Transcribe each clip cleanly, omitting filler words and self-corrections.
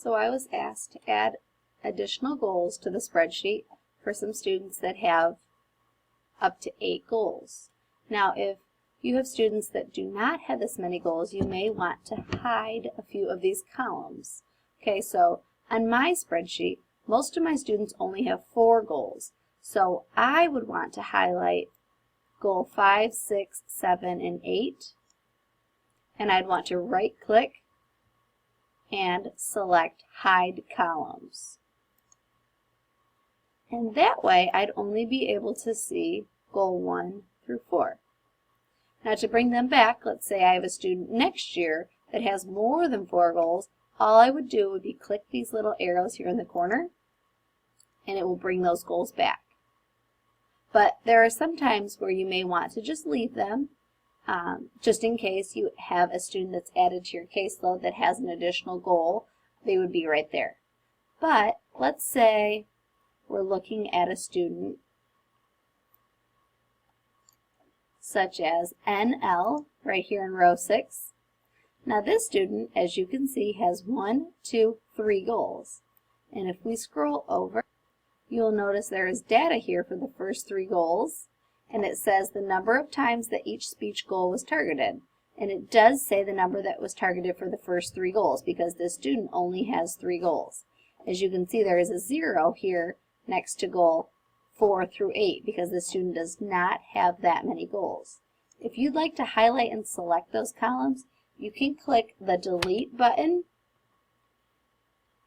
So I was asked to add additional goals to the spreadsheet for some students that have up to 8 goals. Now, if you have students that do not have this many goals, you may want to hide a few of these columns. Okay, so on my spreadsheet, most of my students only have 4 goals. So I would want to highlight goal 5, 6, 7, and 8. And I'd want to right-click and select Hide Columns. And that way, I'd only be able to see goal 1 through 4. Now to bring them back, let's say I have a student next year that has more than 4 goals, all I would do would be click these little arrows here in the corner, and it will bring those goals back. But there are some times where you may want to just leave them, just in case you have a student that's added to your caseload that has an additional goal. They would be right there. But let's say we're looking at a student such as NL right here in row 6. Now this student, as you can see, has 1, 2, 3 goals. And if we scroll over, you'll notice there is data here for the first 3 goals, and it says the number of times that each speech goal was targeted. And it does say the number that was targeted for the first 3 goals because this student only has 3 goals. As you can see, there is a 0 here next to goal 4 through 8 because the student does not have that many goals. If you'd like to highlight and select those columns, you can click the delete button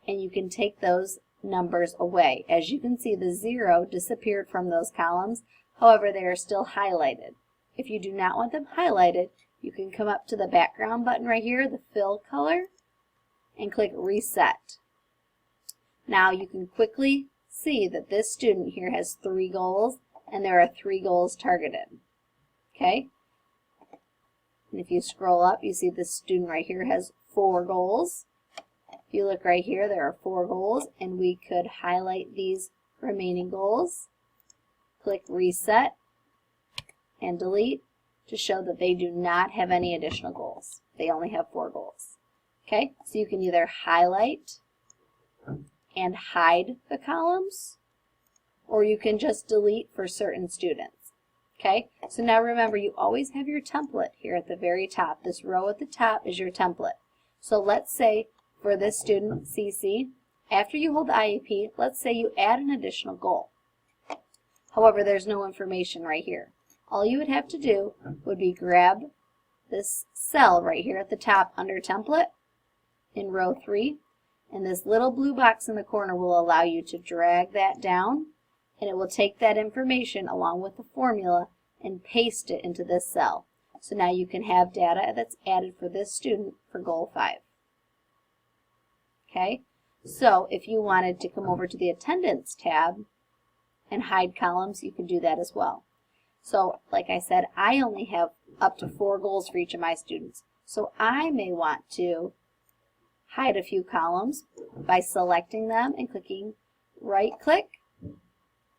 and you can take those numbers away. As you can see, the 0 disappeared from those columns. However, they are still highlighted. If you do not want them highlighted, you can come up to the background button right here, the fill color, and click reset. Now you can quickly see that this student here has 3 goals and there are 3 goals targeted. Okay? And if you scroll up, you see this student right here has 4 goals. If you look right here, there are 4 goals, and we could highlight these remaining goals, click reset, and delete to show that they do not have any additional goals. They only have 4 goals. Okay, so you can either highlight and hide the columns, or you can just delete for certain students. Okay, so now remember, you always have your template here at the very top. This row at the top is your template. So let's say for this student, CC, after you hold the IEP, let's say you add an additional goal. However, there's no information right here. All you would have to do would be grab this cell right here at the top under template in row 3, and this little blue box in the corner will allow you to drag that down, and it will take that information along with the formula and paste it into this cell. So now you can have data that's added for this student for goal 5. Okay, so if you wanted to come over to the attendance tab and hide columns, you can do that as well. So like I said, I only have up to 4 goals for each of my students. So I may want to hide a few columns by selecting them and clicking right-click,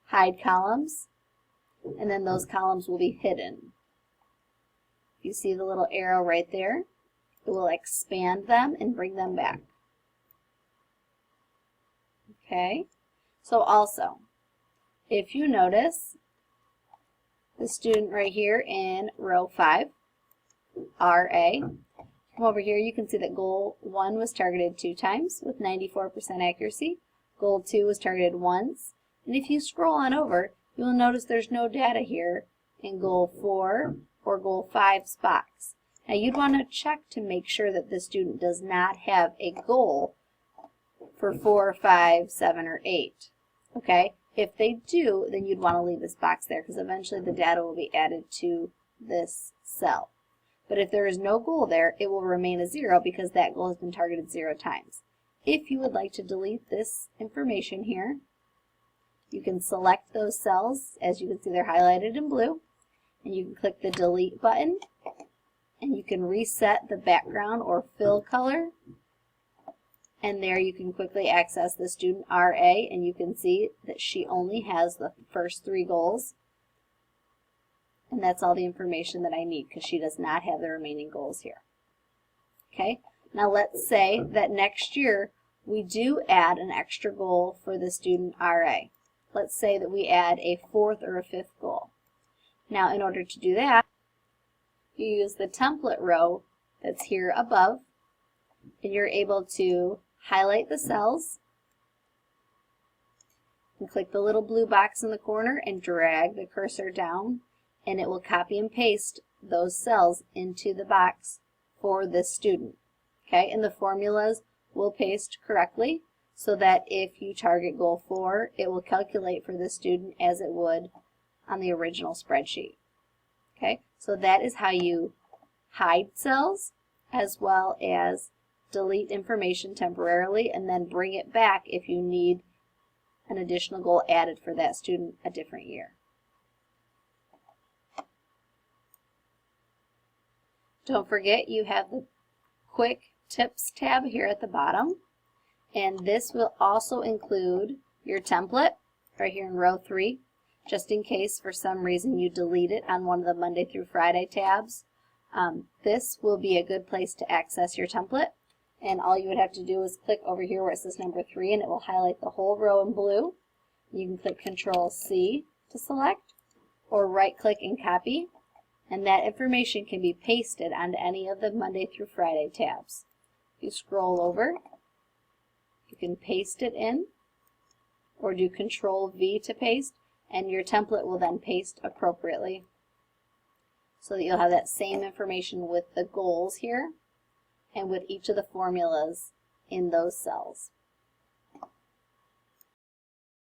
hide columns, and then those columns will be hidden. You see the little arrow right there? It will expand them and bring them back. Okay, so also, if you notice the student right here in row 5, RA, come over here, you can see that goal 1 was targeted 2 times with 94% accuracy. Goal 2 was targeted once. And if you scroll on over, you'll notice there's no data here in goal 4 or goal 5's box. Now you'd want to check to make sure that the student does not have a goal for 4, 5, 7, or 8. Okay? If they do, then you'd want to leave this box there because eventually the data will be added to this cell. But if there is no goal there, it will remain a 0 because that goal has been targeted 0 times. If you would like to delete this information here, you can select those cells. As you can see, they're highlighted in blue. And you can click the delete button, and you can reset the background or fill color. And there you can quickly access the student RA, and you can see that she only has the first 3 goals. And that's all the information that I need because she does not have the remaining goals here. Okay, now let's say that next year we do add an extra goal for the student RA. Let's say that we add a 4th or a 5th goal. Now, in order to do that, you use the template row that's here above, and you're able to highlight the cells and click the little blue box in the corner and drag the cursor down, and it will copy and paste those cells into the box for this student. Okay, and the formulas will paste correctly so that if you target goal 4, it will calculate for the student as it would on the original spreadsheet. Okay, so that is how you hide cells as well as delete information temporarily and then bring it back if you need an additional goal added for that student a different year. Don't forget you have the Quick Tips tab here at the bottom, and this will also include your template right here in row 3, just in case for some reason you delete it on one of the Monday through Friday tabs. This will be a good place to access your template, and all you would have to do is click over here where it says number 3, and it will highlight the whole row in blue. You can click Control-C to select, or right-click and copy, and that information can be pasted onto any of the Monday through Friday tabs. If you scroll over, you can paste it in, or do Control-V to paste, and your template will then paste appropriately so that you'll have that same information with the goals here and with each of the formulas in those cells.